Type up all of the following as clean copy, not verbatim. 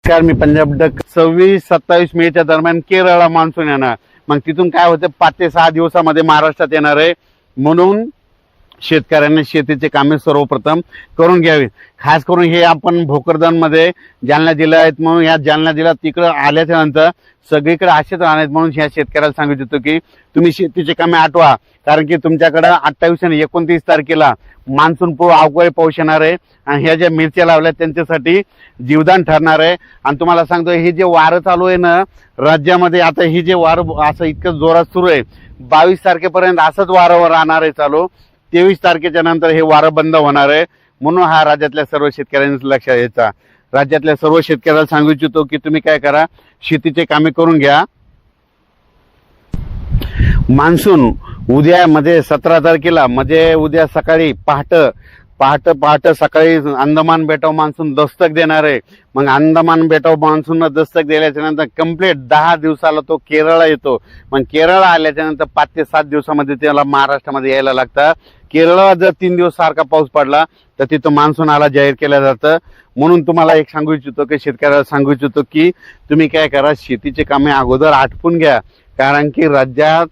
नमस्कार, मी पंजाब डक. 26-27 मेच्या दरम्यान केरळला मान्सून येणार. मग तिथून काय होतं, 5 ते 6 दिवसामध्ये महाराष्ट्रात येणार आहे. म्हणून शेतकऱ्यांनी शेतीचे कामे सर्वप्रथम करून घ्यावी. खास करून हे आपण भोकरदनमध्ये जालना जिल्हा आहेत, म्हणून या जालना जिल्ह्यात तिकडं आल्याच्या नंतर सगळीकडे असेच राहणार. म्हणून ह्या शेतकऱ्याला सांगू इच्छितो की तुम्ही शेतीचे कामे आठवा, कारण की तुमच्याकडे 28 आणि 29 तारखेला मान्सून पूर्व अवकाळी पाऊस येणार आहे. आणि ह्या ज्या मिरच्या लावल्या त्यांच्यासाठी जीवदान ठरणार आहे. आणि तुम्हाला सांगतो, हे जे वारं चालू आहे ना राज्यामध्ये, आता हे जे वारं असं इतकं जोरात सुरू आहे, 22 तारखेपर्यंत असंच वारं राहणार आहे चालू. 23 तारखेच्या नंतर हे वारं बंद होणार आहे. म्हणून हा राज्यातल्या सर्व शेतकऱ्यांनी लक्षात घ्यायचा. राज्यातल्या सर्व शेतकऱ्याला सांगू इच्छितो की तुम्ही काय करा, शेतीचे कामे करून घ्या. मान्सून उद्या म्हणजे 17 तारखेला म्हणजे उद्या सकाळी पहाटे सकाळी अंदमान बेटाव मान्सून दस्तक देणार आहे. मग अंदमान बेटाव मान्सून दस्तक दिल्याच्या नंतर कंप्लीट 10 दिवसाला तो केरळला येतो. मग केरळला आल्याच्या नंतर 5 ते 7 दिवसामध्ये त्याला महाराष्ट्रामध्ये यायला लागतं. केरळला जर 3 दिवस सारखा पाऊस पडला तर तिथं मान्सून आला जाहीर केलं जातं. म्हणून तुम्हाला एक सांगू इच्छितो की शेतकऱ्याला सांगू इच्छितो की तुम्ही काय करा, शेतीचे कामे अगोदर आटपून घ्या. कारण की राज्यात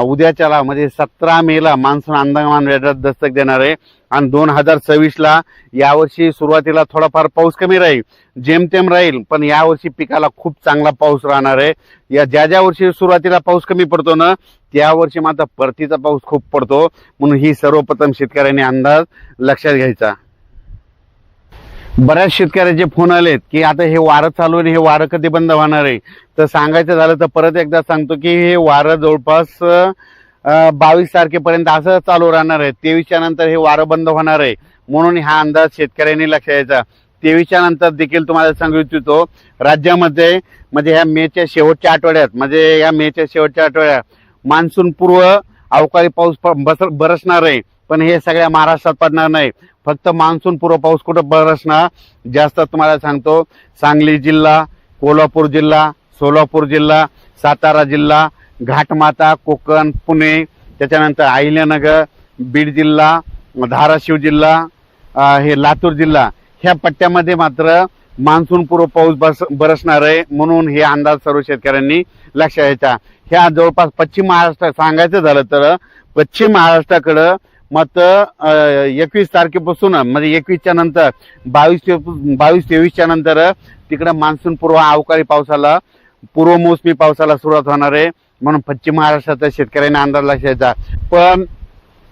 उद्याच्याला म्हणजे 17 मेला मान्सून अंदमान बेटात दस्तक देणार आहे. आणि 2026ला यावर्षी सुरुवातीला थोडाफार पाऊस कमी राहील, जेमतेम राहील, पण यावर्षी पिकाला खूप चांगला पाऊस राहणार आहे. या ज्या वर्षी सुरुवातीला पाऊस कमी पडतो ना, त्या वर्षी मात्र परतीचा पाऊस खूप पडतो. म्हणून ही सर्वप्रथम शेतकऱ्यांनी अंदाज लक्षात घ्यायचा. बऱ्याच शेतकऱ्याचे फोन आलेत की आता हे वारं चालू आहे, हे वारं कधी बंद होणार आहे. तर सांगायचं झालं तर परत एकदा सांगतो की हे वारं जवळपास 22 तारखेपर्यंत असं चालू राहणार आहे. 23च्या नंतर हे वारं बंद होणार आहे. म्हणून हा अंदाज शेतकऱ्यांनी लक्षात घ्यायचा. 23च्या नंतर देखील तुम्हाला सांगू इच्छितो, राज्यामध्ये म्हणजे ह्या मेच्या शेवटच्या आठवड्यात मान्सून पूर्व अवकाळी पाऊस बरसणार आहे. पण हे सगळ्या महाराष्ट्रात पडणार नाही. फक्त मान्सून पूर्व पाऊस कुठं बरसणार जास्त तुम्हाला सांगतो, सांगली जिल्हा, कोल्हापूर जिल्हा, सोलापूर जिल्हा, सातारा जिल्हा, घाटमाता, कोकण, पुणे, त्याच्यानंतर अहिल्यानगर, बीड जिल्हा, धाराशिव जिल्हा, हे लातूर जिल्हा, ह्या पट्ट्यामध्ये मात्र मान्सून पूर्व पाऊस बरसणार आहे. म्हणून हे अंदाज सर्व शेतकऱ्यांनी लक्षात घ्यायचा. ह्या जवळपास पश्चिम महाराष्ट्र सांगायचं झालं तर पश्चिम महाराष्ट्राकडं मात्र 21 तारखेपासून म्हणजे 21च्या नंतर 22-23च्या नंतर तिकडं मान्सून पूर्व अवकाळी पावसाला, पूर्वमोसमी पावसाला सुरुवात होणार आहे. म्हणून पश्चिम महाराष्ट्राच्या शेतकऱ्यांनी अंदाज लक्षात घ्यायचा. पण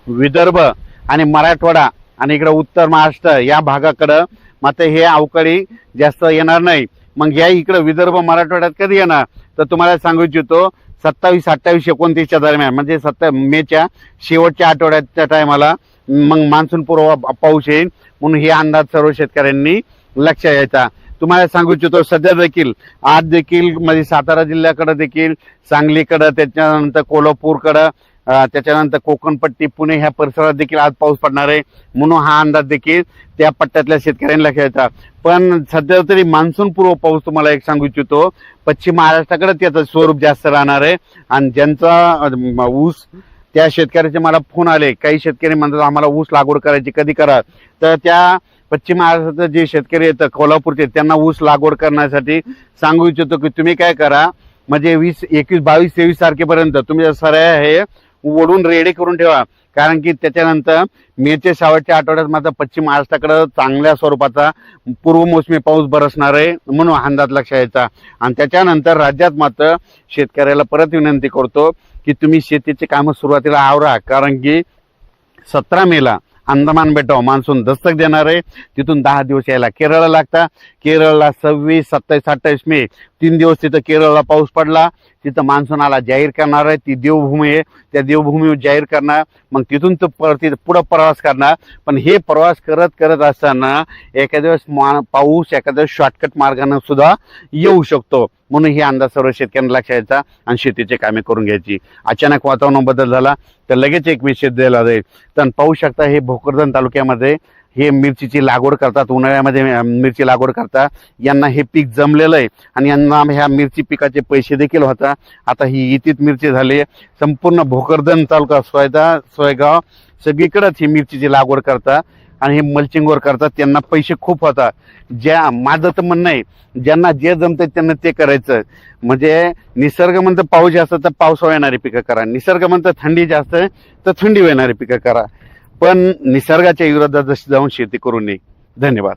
विदर्भ आणि मराठवाडा आणि इकडं उत्तर महाराष्ट्र या भागाकडं मात्र हे अवकाळी जास्त येणार नाही. मग या इकडं विदर्भ मराठवाड्यात कधी येणार तर तुम्हाला सांगू इच्छितो, 27, 28, 29च्या दरम्यान म्हणजे मेच्या शेवटच्या आठवड्याच्या टायमाला मग मान्सून पूर्व पाऊस येईल. म्हणून हे अंदाज सर्व शेतकऱ्यांनी लक्षात घ्यायचा. तुम्हाला सांगू इच्छितो, सध्या देखील आज देखील म्हणजे सातारा जिल्ह्याकडे देखील, सांगलीकडं, त्याच्यानंतर कोल्हापूरकडं, त्याच्यानंतर कोकणपट्टी, पुणे ह्या परिसरात देखील आज पाऊस पडणार आहे. म्हणून हा अंदाज देखील त्या पट्ट्यातल्या शेतकऱ्यांनी लक्षात घ्यायचा. पण सध्या तरी मान्सून पूर्व पाऊस तुम्हाला एक सांगू इच्छितो, पश्चिम महाराष्ट्राकडे त्याचं स्वरूप जास्त राहणार आहे. आणि ज्यांचा ऊस, त्या शेतकऱ्याचे मला फोन आले, काही शेतकरी म्हणतात आम्हाला ऊस लागवड करायची, कधी करा. तर त्या पश्चिम महाराष्ट्राचे जे शेतकरी येतात कोल्हापूरचे, त्यांना ऊस लागवड करण्यासाठी सांगू इच्छितो की तुम्ही काय करा, म्हणजे 20, 21, 22, 23 तारखेपर्यंत तुम्ही सऱ्या हे ओढून रेडी करून ठेवा. कारण की त्याच्यानंतर मेच्या शेवटच्या आठवड्यात मात्र पश्चिम महाराष्ट्राकडे चांगल्या स्वरूपाचा पूर्वमोसमी पाऊस बरसणार आहे. म्हणून अंदाज लक्षात घ्यायचा. आणि त्याच्यानंतर राज्यात मात्र शेतकऱ्याला परत विनंती करतो की तुम्ही शेतीचे कामं सुरुवातीला आवरा. कारण की 17 मेला अंदमान बेटावर मान्सून दस्तक देणार आहे. तिथून 10 दिवस यायला केरळला लागता. केरळला 26, 27, 28 मे 3 दिवस तिथं केरळला पाऊस पडला. तिथं मान्सूनाला जाहीर करणार आहे. ती देवभूमी आहे, त्या देवभूमीवर जाहीर करणार. मग तिथून तो पुढं प्रवास करणार. पण हे प्रवास करत असताना एखाद्या वेळेस पाऊस एखाद्या शॉर्टकट मार्गाने सुद्धा येऊ शकतो. म्हणून ही अंदाज सर्व शेतकऱ्यांना लक्षात घ्यायचा आणि शेतीचे कामे करून घ्यायची. अचानक वातावरण बदल झाला तर लगेच एक मेसेज दिला जाईल. तर पाहू शकता, हे भोकरदन तालुक्यामध्ये हे मिरचीची लागवड करतात, उन्हाळ्यामध्ये मिरची लागवड करतात. यांना हे पीक जमलेलं आहे आणि यांना ह्या मिरची पिकाचे पैसे देखील होता. आता ही इतीत मिरची झाली. संपूर्ण भोकरदन तालुका, सोयगाव सगळीकडेच ही मिरचीची लागवड करतात. आणि हे मल्चिंगवर करतात त्यांना पैसे खूप होतात. माझं तर म्हणणं आहे ज्यांना जे जमतंय त्यांना ते करायचं. म्हणजे निसर्ग म्हणतं पाऊस जास्त तर पावसाळा येणारी पिकं करा, निसर्ग म्हणतं थंडी जास्त तर थंडी येणारी पिकं करा, पण निसर्गाच्या विरोधात जाऊन शेती करू नये. धन्यवाद.